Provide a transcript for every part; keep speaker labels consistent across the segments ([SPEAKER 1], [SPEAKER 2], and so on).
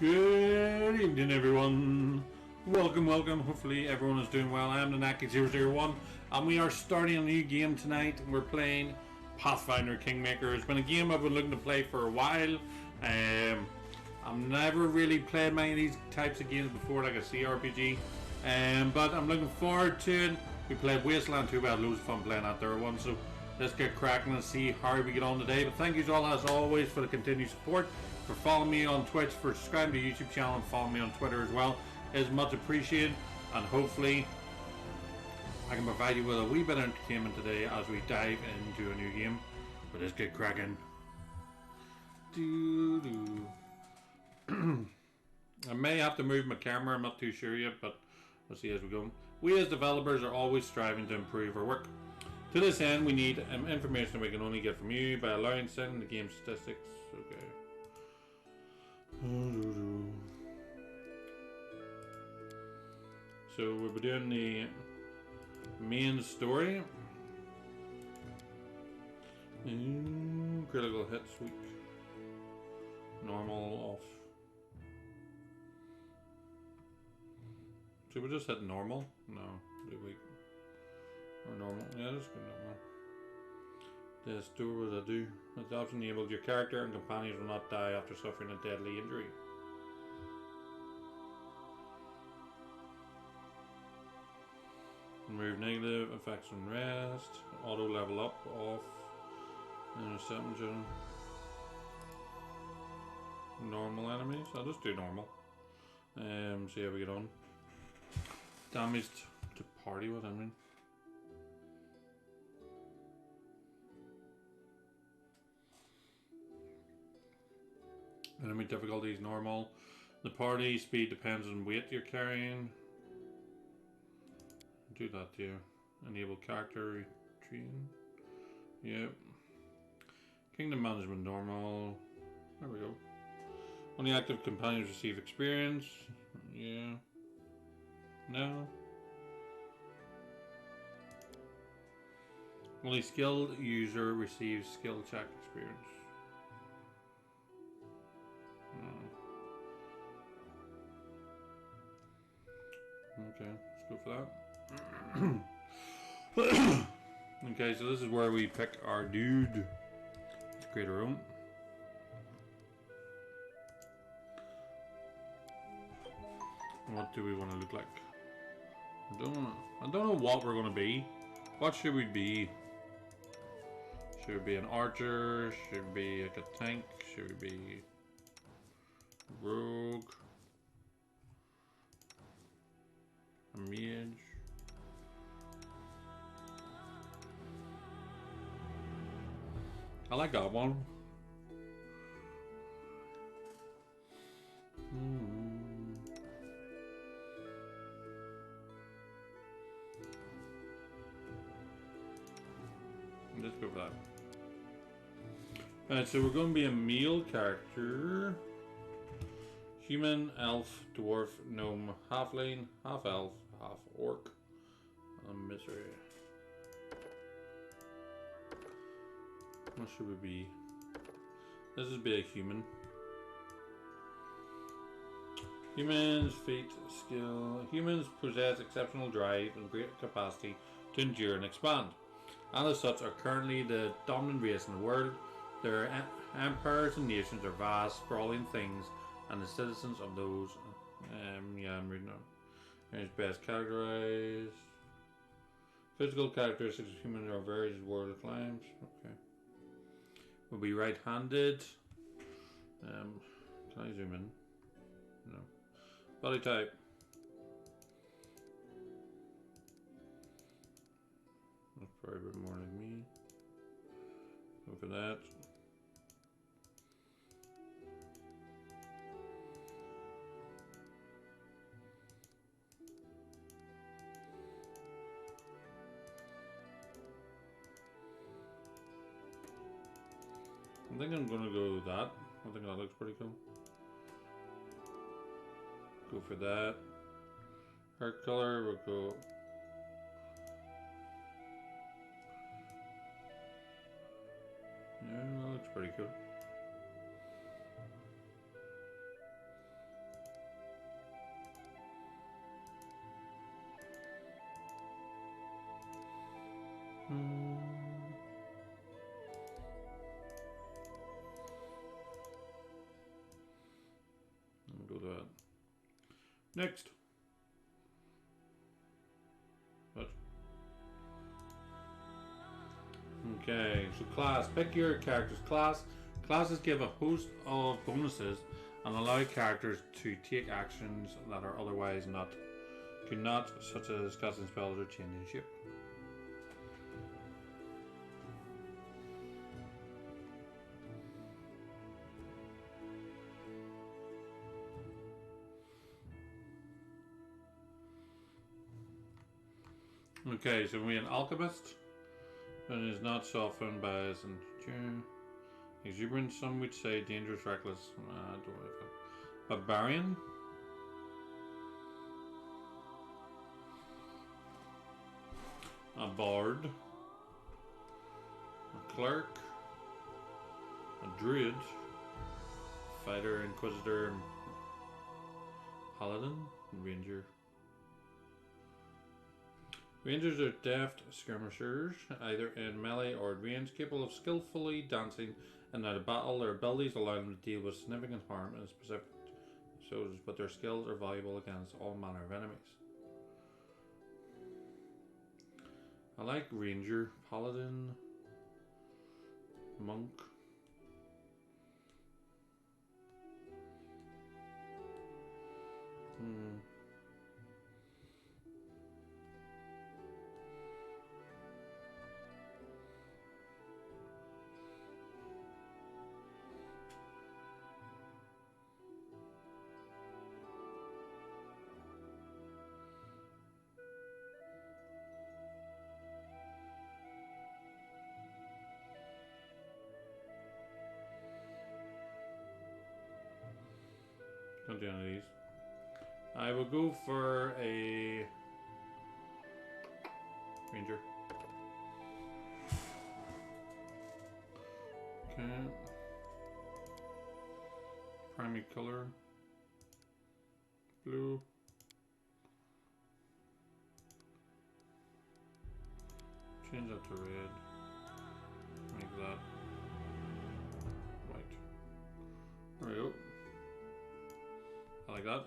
[SPEAKER 1] Good evening, everyone. Welcome. Hopefully, everyone is doing well. I am the Naki001, and we are starting a new game tonight. We're playing Pathfinder Kingmaker. It's been a game I've been looking to play for a while. I've never really played many of these types of games before, like a CRPG, but I'm looking forward to it. We played Wasteland 2, we had loads of fun playing that there one, so let's get cracking and see how we get on today. But thank you all, as always, for the continued support, for following me on Twitch, for subscribing to the YouTube channel, and following me on Twitter as well. It is much appreciated, and hopefully I can provide you with a wee bit of entertainment today as we dive into a new game. But let's get cracking. I may have to move my camera, I'm not too sure yet, but we'll see as we go. We as developers are always striving to improve our work. To this end, we need information we can only get from you by allowing sending the game statistics. Okay. So we'll be doing the main story. Critical hits weak. Normal off. Should we just hit normal? No, do weak. Or normal. Yeah, just go normal. This do what I do. It often enables your character and companions will not die after suffering a deadly injury. Remove negative effects on rest. Auto level up, off. Interception. Normal enemies. I'll just do normal. See how we get on. Damage to party, what I mean. Enemy difficulty is normal. The party speed depends on weight you're carrying. Do that too. Enable character retreating. Yep. Kingdom management normal. There we go. Only active companions receive experience. Yeah. No. Only skilled user receives skill check experience. Okay, let's go for that. Okay, so this is where we pick our dude. Let's create our own. What do we want to look like? I don't know what we're gonna be. What should we be? Should we be an archer? Should we be like a tank? Should we be rogue? A mage? I like that one. Let's go for that. Alright, so we're going to be a male character. Human, elf, dwarf, gnome, halfling, half elf, half orc, and misery. What should we be? This is be a human. Humans, feat, skill. Humans possess exceptional drive and great capacity to endure and expand, and as such are currently the dominant race in the world. Their empires and nations are vast, sprawling things, and the citizens of those. Yeah, I'm reading on. Here's best categorized. Physical characteristics of humans are various world climbs. Okay. We'll be right-handed. Can I zoom in? No. Body type. That's probably a bit more like me. Go for that. I think I'm gonna go with that. I think that looks pretty cool. Go for that. Hair color, we'll go. Yeah, that looks pretty cool. Next. What? Okay, so class. Pick your character's class. Classes give a host of bonuses and allow characters to take actions that are otherwise could not, such as casting spells or changing shape. Okay, so we an alchemist, and is not softened by his exuberance. Some would say dangerous, reckless. Don't know. Barbarian. A bard. A clerk. A druid. Fighter, inquisitor, paladin, ranger. Rangers are deft skirmishers, either in melee or at range, capable of skillfully dancing in a battle. Their abilities allow them to deal with significant harm in specific shows, but their skills are valuable against all manner of enemies. I like ranger, paladin, monk. Don't do any of these. I will go for a ranger. Okay. Primary color. Blue. Change that to red. Make that white. There we go. I like that.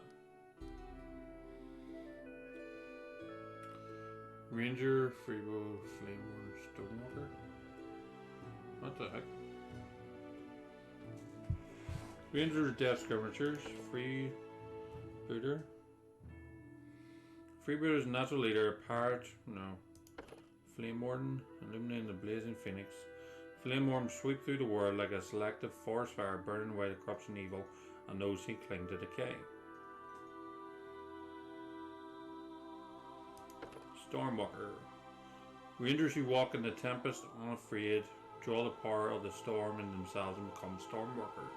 [SPEAKER 1] Ranger, Freebow, Flameward, Stonewalker. What the heck? Rangers, Death Skirmishers, Freebooter. Freebooter is natural leader, Pirate, no. Flame Warden, illuminating the blazing phoenix. Flame Warden sweep through the world like a selective forest fire, burning away the corruption evil and those who cling to decay. Stormwalker. Rangers who walk in the tempest unafraid draw the power of the storm in themselves and become Stormwalkers.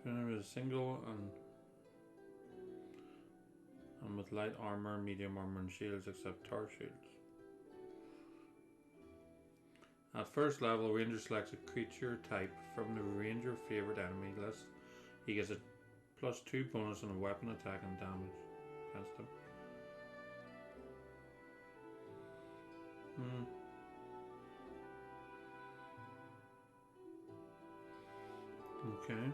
[SPEAKER 1] With a single and with light armor, medium armor, and shields except tar shields. At first level, a ranger selects a creature type from the ranger favorite enemy list. He gets a +2 bonus on a weapon attack and damage against him. Okay.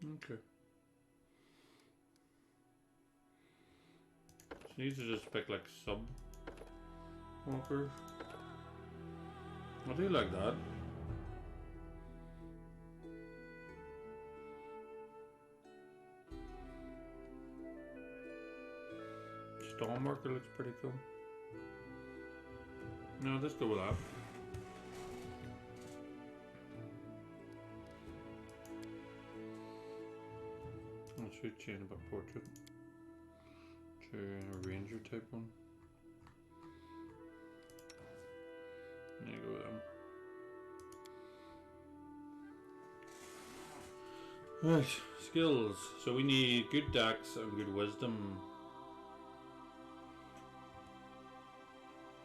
[SPEAKER 1] Okay. So these are just pick like sub walkers. I do like that. Stormwalker looks pretty cool. No, let's go with that. should change about portrait to a ranger type one. There you go with them. Right, skills. So we need good dex and good wisdom.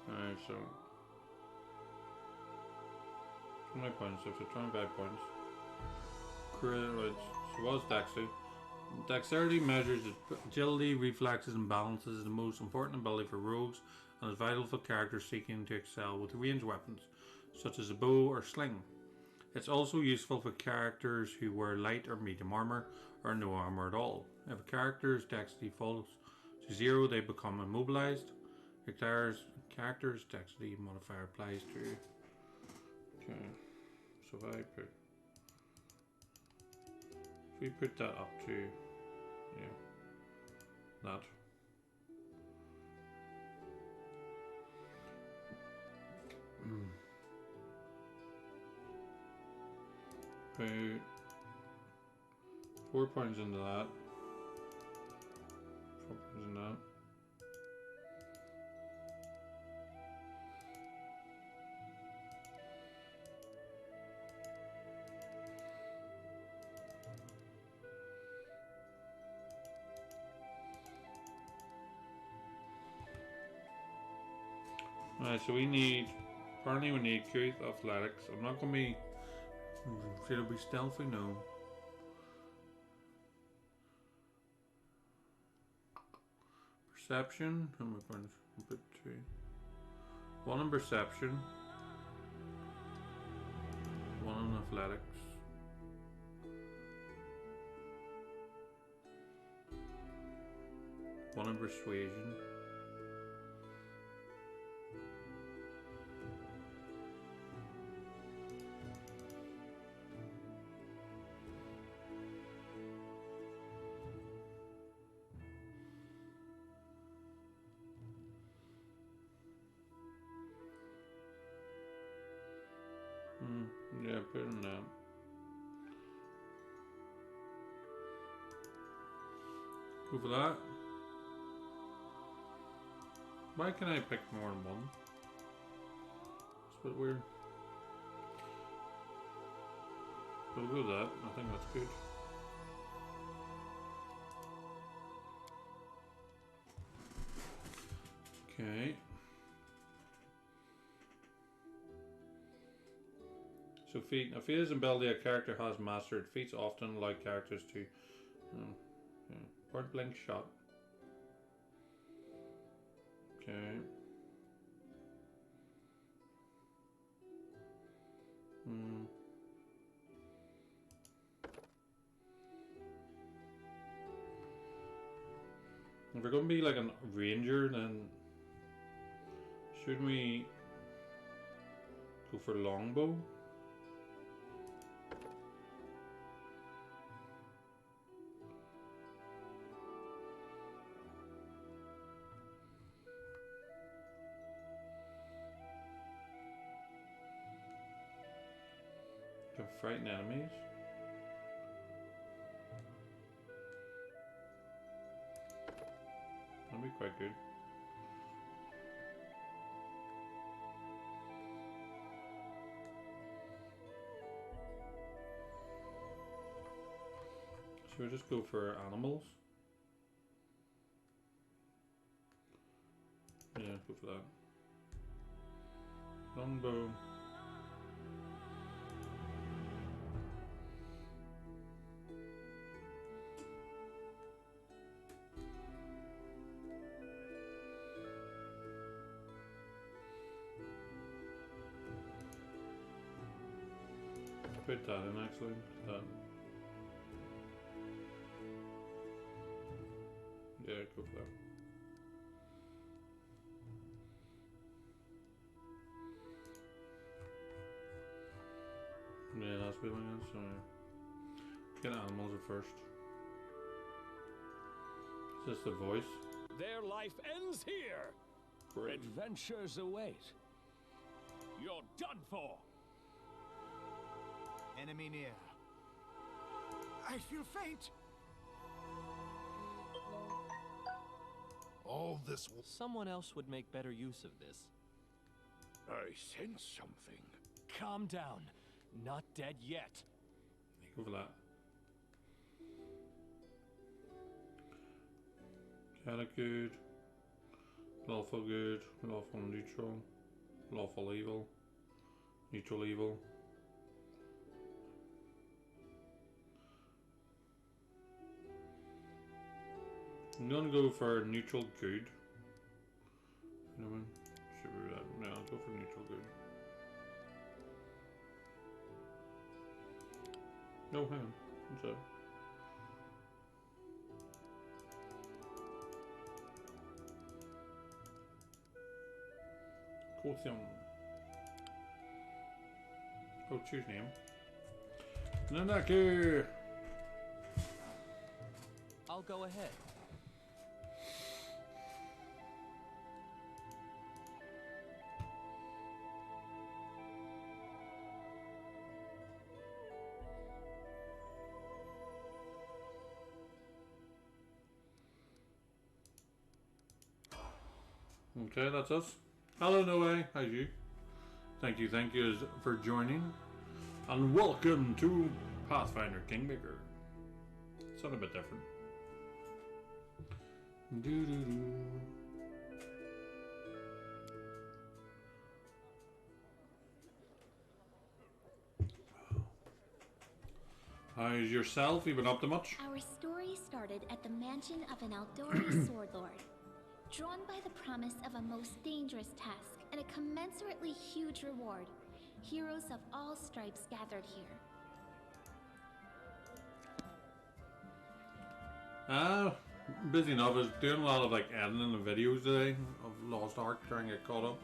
[SPEAKER 1] Alright, so how many points? So 25 points. Right, so what's dexterity? Dexterity measures agility, reflexes, and balances. Is the most important ability for rogues and is vital for characters seeking to excel with ranged weapons, such as a bow or sling. It's also useful for characters who wear light or medium armor or no armor at all. If a character's dexterity falls to 0, they become immobilized. A character's dexterity modifier applies to. Okay, so if we put that up to, yeah, that. Put 4 points into that. 4 points in that. Alright, so apparently we need truth, athletics. I'm not going to be, should it be stealthy? No. Perception, how am I going to put 2? 1 in perception, 1 in athletics. One in persuasion. Yeah, put in that. Go for that. Why can I pick more than one? It's a bit weird. We'll go with that. I think that's good. Okay. So feat. A feat is an ability a character has mastered. Feats often allow characters to point blank shot. Okay. If we're going to be like a ranger, then shouldn't we go for longbow? To frighten enemies. That'd be quite good. Should we just go for animals? Yeah, go for that. Longbow. Put that in actually. That. Yeah, go for that. Yeah, that's what it is. So get animals at first. Is this the voice?
[SPEAKER 2] Their life ends here.
[SPEAKER 1] Great.
[SPEAKER 2] Adventures await. You're done for.
[SPEAKER 3] Enemy near. I feel faint. All this will...
[SPEAKER 4] Someone else would make better use of this.
[SPEAKER 2] I sense something.
[SPEAKER 4] Calm down. Not dead yet.
[SPEAKER 1] Go for that. Chaotic good. Lawful good. Lawful neutral. Lawful evil. Neutral evil. I'm gonna go for neutral good. You know what? Should we do that? No, I'll go for neutral good. No, hang on. What's that? Quotient. Oh, choose name. Nanaki!
[SPEAKER 4] I'll go ahead.
[SPEAKER 1] Okay, that's us. Hello, Noe. How's you? Thank you for joining. And welcome to Pathfinder Kingmaker. Something a bit different. Doo-doo-doo. How's yourself? You been up to much?
[SPEAKER 5] Our story started at the mansion of an Aldori sword lord. Drawn by the promise of a most dangerous task and a commensurately huge reward, heroes of all stripes gathered here.
[SPEAKER 1] Busy enough. I was doing a lot of like editing the videos today of Lost Ark, trying to get caught up.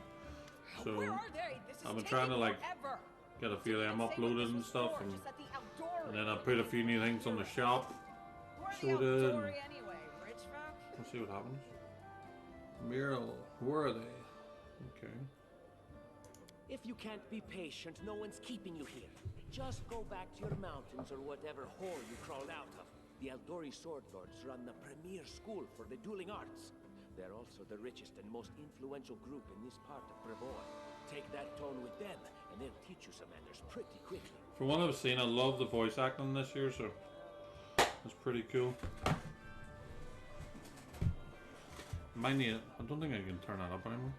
[SPEAKER 1] So
[SPEAKER 6] Where are they? This is
[SPEAKER 1] I've been trying to like
[SPEAKER 6] forever.
[SPEAKER 1] get a few of them uploaded and stuff, and then I put a few new things on the shop. So did.
[SPEAKER 6] Anyway, rich folk?
[SPEAKER 1] Let's see what happens. Muriel, where are they? Okay.
[SPEAKER 7] If you can't be patient, no one's keeping you here. Just go back to your mountains or whatever hole you crawled out of. The Aldori Sword Lords run the premier school for the dueling arts. They're also the richest and most influential group in this part of Brevoy. Take that tone with them, and they'll teach you some manners pretty quickly.
[SPEAKER 1] From what I've seen, I love the voice acting this year, so that's pretty cool. Might need it. I don't think I can turn that up anymore.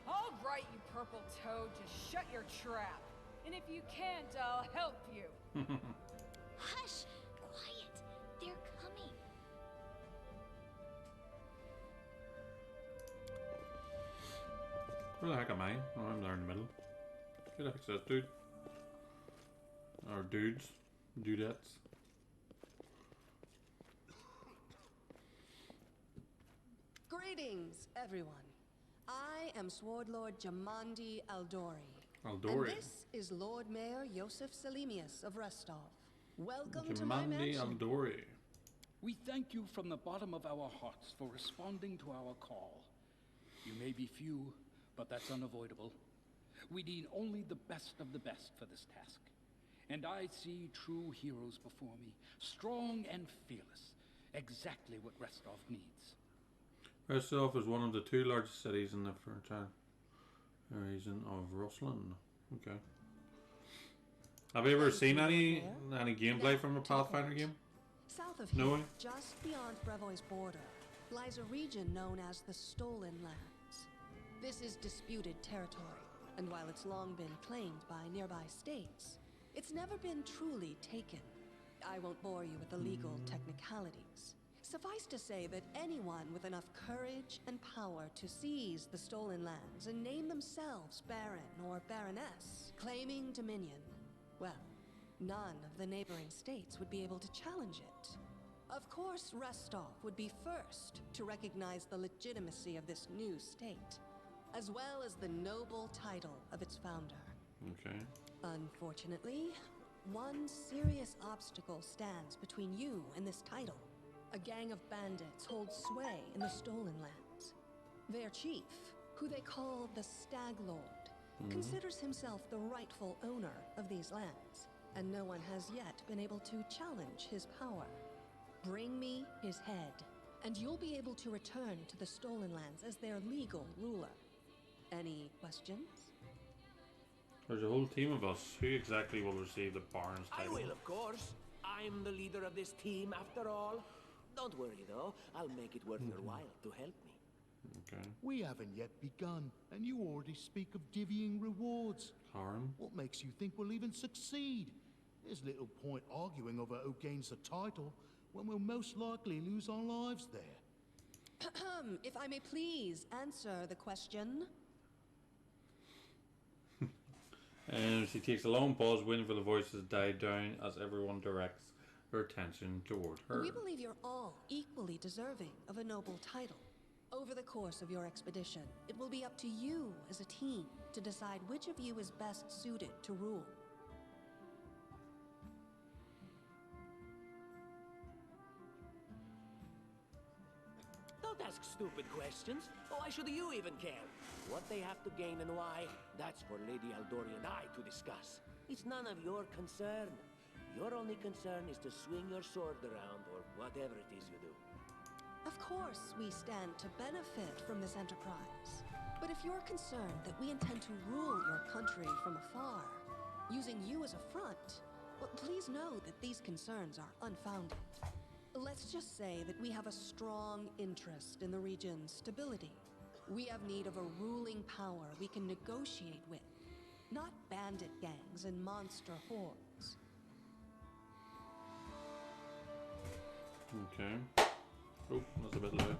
[SPEAKER 6] All right, you purple toad, just shut your trap. And if you can't, I'll help you.
[SPEAKER 5] Hush! Quiet! They're coming.
[SPEAKER 1] Where the heck am I? Oh, I'm there in the middle. Who the heck's that dude? Or dudes. Dudettes.
[SPEAKER 8] Greetings, everyone. I am Sword Lord Jamandi Aldori.
[SPEAKER 1] Aldori.
[SPEAKER 8] And this is Lord Mayor Yosef Selimius of Restov. Welcome to my
[SPEAKER 1] Jamandi
[SPEAKER 8] mansion.
[SPEAKER 1] Aldori.
[SPEAKER 9] We thank you from the bottom of our hearts for responding to our call. You may be few, but that's unavoidable. We need only the best of the best for this task. And I see true heroes before me, strong and fearless, exactly what Restov needs.
[SPEAKER 1] Restov is one of the two largest cities in the fertile region of Rusland. Okay. Have you ever seen any gameplay from a Pathfinder game?
[SPEAKER 8] South of
[SPEAKER 1] No
[SPEAKER 8] here,
[SPEAKER 1] way.
[SPEAKER 8] just beyond Brevoy's border, lies a region known as the Stolen Lands. This is disputed territory, and while it's long been claimed by nearby states, it's never been truly taken. I won't bore you with the legal technicalities. Suffice to say that anyone with enough courage and power to seize the stolen lands and name themselves Baron or Baroness, claiming dominion, well, none of the neighboring states would be able to challenge it. Of course, Restov would be first to recognize the legitimacy of this new state, as well as the noble title of its founder.
[SPEAKER 1] Okay.
[SPEAKER 8] Unfortunately, one serious obstacle stands between you and this title. A gang of bandits holds sway in the Stolen Lands. Their chief, who they call the Stag Lord, considers himself the rightful owner of these lands, and no one has yet been able to challenge his power. Bring me his head, and you'll be able to return to the Stolen Lands as their legal ruler. Any questions?
[SPEAKER 1] There's a whole team of us. Who exactly will receive the Baron's
[SPEAKER 7] I
[SPEAKER 1] title?
[SPEAKER 7] will, of course. I'm the leader of this team, after all. Don't worry, though. I'll make it worth your while to help me.
[SPEAKER 1] Okay.
[SPEAKER 3] We haven't yet begun, and you already speak of divvying rewards.
[SPEAKER 1] Harm.
[SPEAKER 3] What makes you think we'll even succeed? There's little point arguing over who gains the title when we'll most likely lose our lives there.
[SPEAKER 8] If I may please answer the question.
[SPEAKER 1] And she takes a long pause, waiting for the voices to die down as everyone directs their attention toward her.
[SPEAKER 8] We believe you're all equally deserving of a noble title. Over the course of your expedition, it will be up to you as a team to decide which of you is best suited to rule.
[SPEAKER 7] Don't ask stupid questions. Why should you even care? What they have to gain and why, that's for Lady Aldori and I to discuss. It's none of your concern. Your only concern is to swing your sword around, or whatever it is you do.
[SPEAKER 8] Of course, we stand to benefit from this enterprise. But if you're concerned that we intend to rule your country from afar, using you as a front, well, please know that these concerns are unfounded. Let's just say that we have a strong interest in the region's stability. We have need of a ruling power we can negotiate with, not bandit gangs and monster hordes.
[SPEAKER 1] Okay. Oh, that's a bit low.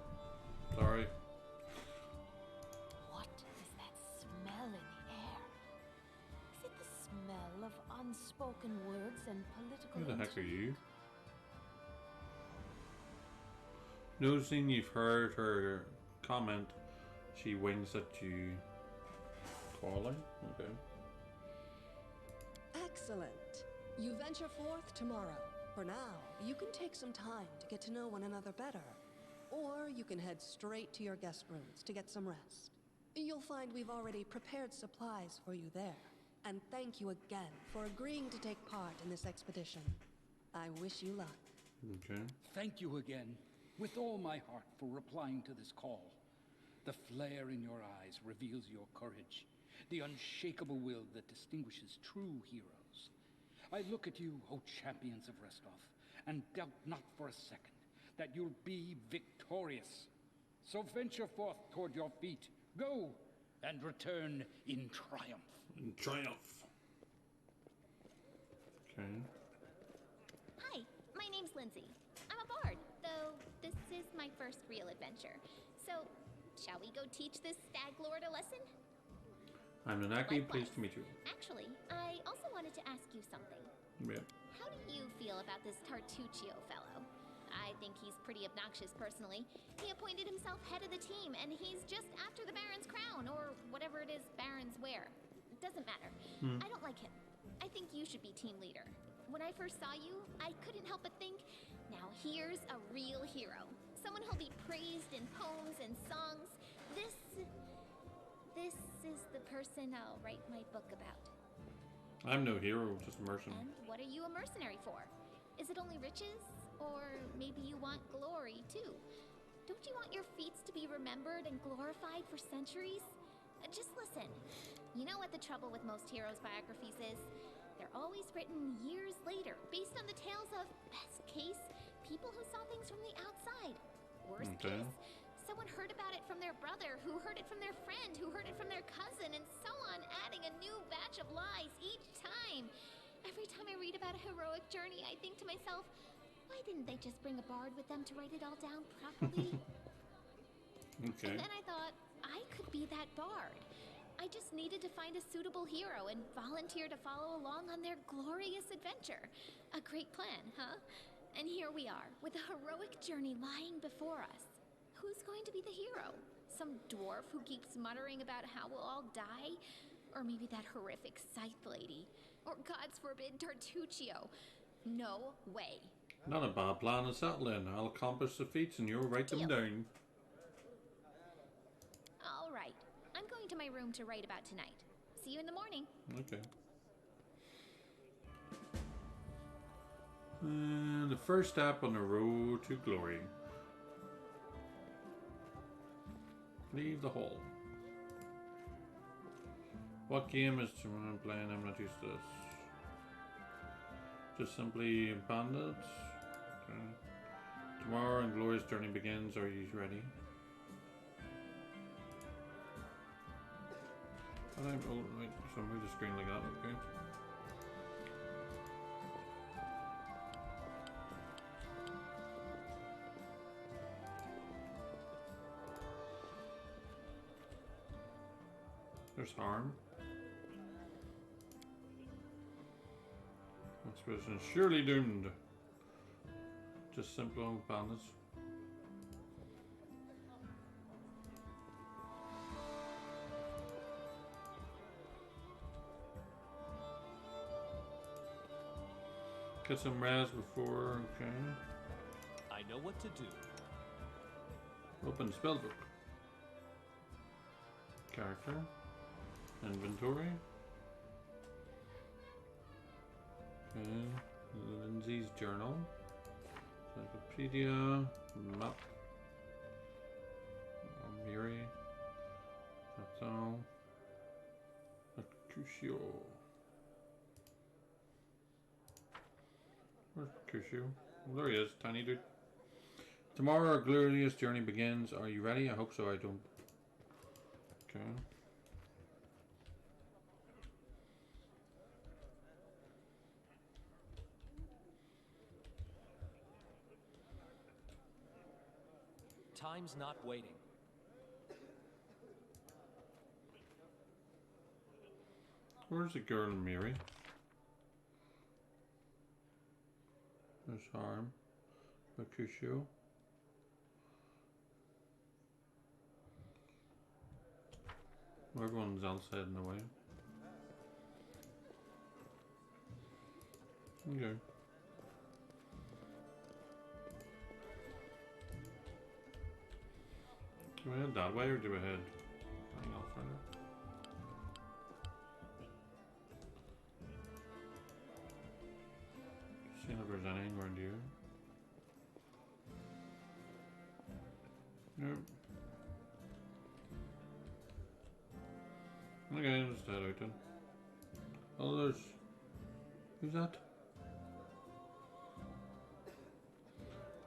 [SPEAKER 1] Sorry.
[SPEAKER 10] What is that smell in the air? Is it the smell of unspoken words and political
[SPEAKER 1] Who the heck are
[SPEAKER 10] intrigue?
[SPEAKER 1] you? Noticing you've heard her comment, she winks at you. Calling? Okay.
[SPEAKER 8] Excellent. You venture forth tomorrow. For now, you can take some time to get to know one another better. Or you can head straight to your guest rooms to get some rest. You'll find we've already prepared supplies for you there. And thank you again for agreeing to take part in this expedition. I wish you luck.
[SPEAKER 1] Okay.
[SPEAKER 9] Thank you again, with all my heart, for replying to this call. The flare in your eyes reveals your courage, the unshakable will that distinguishes true heroes. I look at you, O champions of Restov, and doubt not for a second that you'll be victorious. So venture forth toward your feet. Go, and return in triumph.
[SPEAKER 1] In triumph. Okay.
[SPEAKER 5] Hi, my name's Lindsay. I'm a bard, though this is my first real adventure. So, shall we go teach this stag lord a lesson?
[SPEAKER 1] I'm Nanaki, pleased to meet you.
[SPEAKER 5] Actually, I also wanted to ask you something.
[SPEAKER 1] Yeah.
[SPEAKER 5] How do you feel about this Tartuccio fellow? I think he's pretty obnoxious personally. He appointed himself head of the team, and he's just after the Baron's crown, or whatever it is Barons wear. It doesn't matter. I don't like him. I think you should be team leader. When I first saw you, I couldn't help but think, now here's a real hero. Someone who'll be praised in poems and songs. This is the person I'll write my book about.
[SPEAKER 1] I'm no hero, just a mercenary.
[SPEAKER 5] And what are you a mercenary for? Is it only riches? Or maybe you want glory, too? Don't you want your feats to be remembered and glorified for centuries? Just listen. You know what the trouble with most heroes' biographies is? They're always written years later, based on the tales of, best case, people who saw things from the outside. Worst case, someone heard about it from their brother, who heard it from their friend, who heard it from their cousin, and so on, adding a new batch of lies each time. Every time I read about a heroic journey, I think to myself, why didn't they just bring a bard with them to write it all down properly?
[SPEAKER 1] Okay.
[SPEAKER 5] And then I thought, I could be that bard. I just needed to find a suitable hero and volunteer to follow along on their glorious adventure. A great plan, huh? And here we are, with a heroic journey lying before us. Who's going to be the hero? Some dwarf who keeps muttering about how we'll all die? Or maybe that horrific scythe lady? Or, God's forbid, Tartuccio? No way.
[SPEAKER 1] Not a bad plan to settle in. I'll accomplish the feats and you'll write them down.
[SPEAKER 5] All right. I'm going to my room to write about tonight. See you in the morning.
[SPEAKER 1] Okay. And the first step on the road to glory. Leave the hall. What game is I'm playing? I'm not used to this. Just simply bandits. Okay. Tomorrow and glorious journey begins. Are you ready? Oh, right, so move the screen like that, okay. There's harm. Expedition surely doomed. Just simple bandits. Get some res before, okay.
[SPEAKER 4] I know what to do.
[SPEAKER 1] Open spellbook. Character. Inventory. Okay. Lindsay's journal. Encyclopedia. Map. Miri. That's all. Mercutio. Where's Mercutio? Well, there he is, tiny dude. Tomorrow our glorious journey begins. Are you ready? I hope so. I don't. Okay.
[SPEAKER 4] Time's not waiting.
[SPEAKER 1] Where's the girl Miri? There's harm. Mercutio. Everyone's else heading away. Okay. Do we head that way or do we head anything else further? Seeing if there's anything around here. Nope. Okay, just head out then. Oh, there's... Who's that?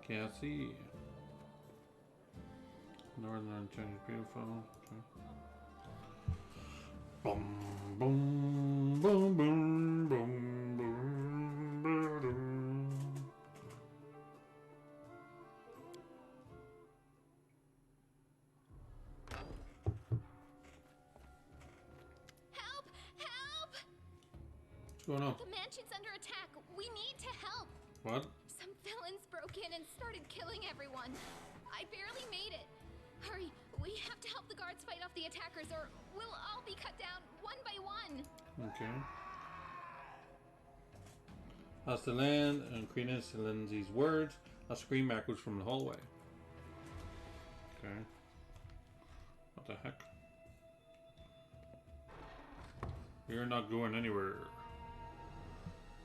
[SPEAKER 1] Cassie. Northern Chinese beautiful. Okay. Boom, boom, boom, boom, boom, boom, boom.
[SPEAKER 5] Help! Help!
[SPEAKER 1] What's going on?
[SPEAKER 5] The mansion's under attack. We need to help.
[SPEAKER 1] What?
[SPEAKER 5] Some villains broke in and started killing everyone. I barely made it. Hurry, we have to help the guards fight off the attackers or we'll all be cut down one by one.
[SPEAKER 1] Okay. As the land and Queen Lindsay's words, a scream echoes from the hallway. Okay. What the heck? You're not going anywhere.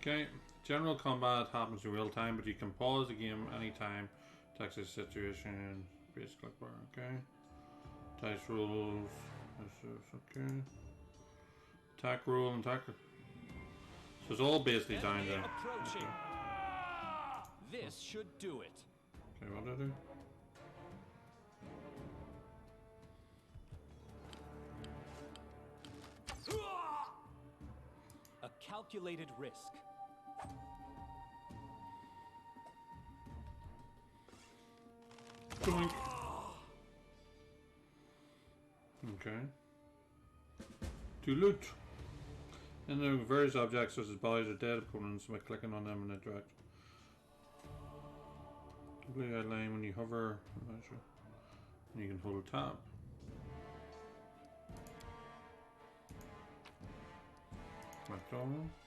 [SPEAKER 1] Okay. General combat happens in real time, but you can pause the game anytime. Text the situation. Base click bar. Okay. Dice rules. Okay. Attack rule and attacker. So it's all basically down there.
[SPEAKER 4] Approaching.
[SPEAKER 1] Okay.
[SPEAKER 4] This should do it.
[SPEAKER 1] Okay, what did I do?
[SPEAKER 4] A calculated risk.
[SPEAKER 1] Doink. Okay. To loot. And there are various objects such as bodies or dead opponents by clicking on them and interact. Complete outline when you hover. And you can hold tab. McDonald's.